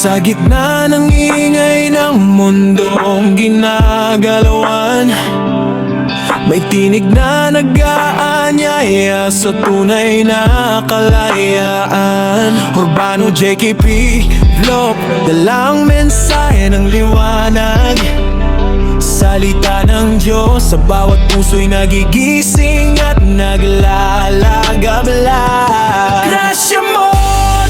Sa gitna ng ingay ng mundong ginagalawan, may tinig na nag-aanyaya sa tunay na kalayaan. Urbano JKP Vlog, dalang mensahe ng liwanag. Salita ng Diyos sa bawat puso'y nagigising at naglalagablag. Grasya mo,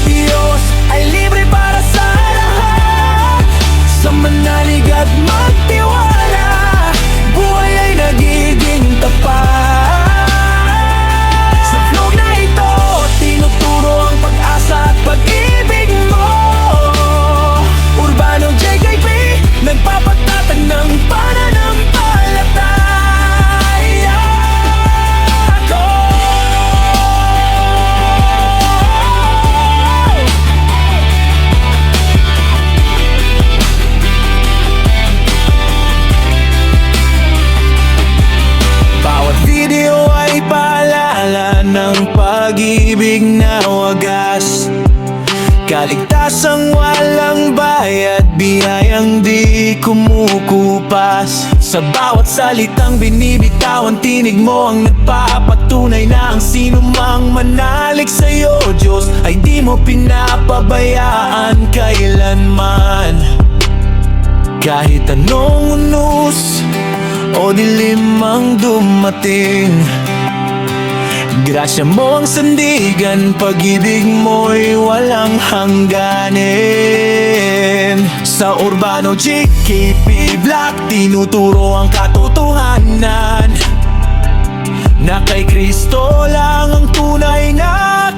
Diyos, ay libre para sa lahat. Sa manalig at magtiwala, buhay ay nagiging tapat. Sa vlog na ito, tinuturo ang pag-asa at pag-ibig mo. Urbano JKP, nagpapatatag ng pananampalataya ko. Bawat video ay paalala ng pag-ibig na wagas, kaligtasang walang bayad, biyayang di kumukupas. Sa bawat salitang binibitaw, ang tinig mo ang nagpapatunay na ang sino mang manalig sa'yo, Diyos, ay di mo pinapabayaan kailanman. Kahit anong unos o dilim ang dumating, grasya mo ang sandigan, pag-ibig mo'y walang hangganin. Sa Urbano JKP Vlog, tinuturo ang katotohanan na kay Kristo lang ang tunay na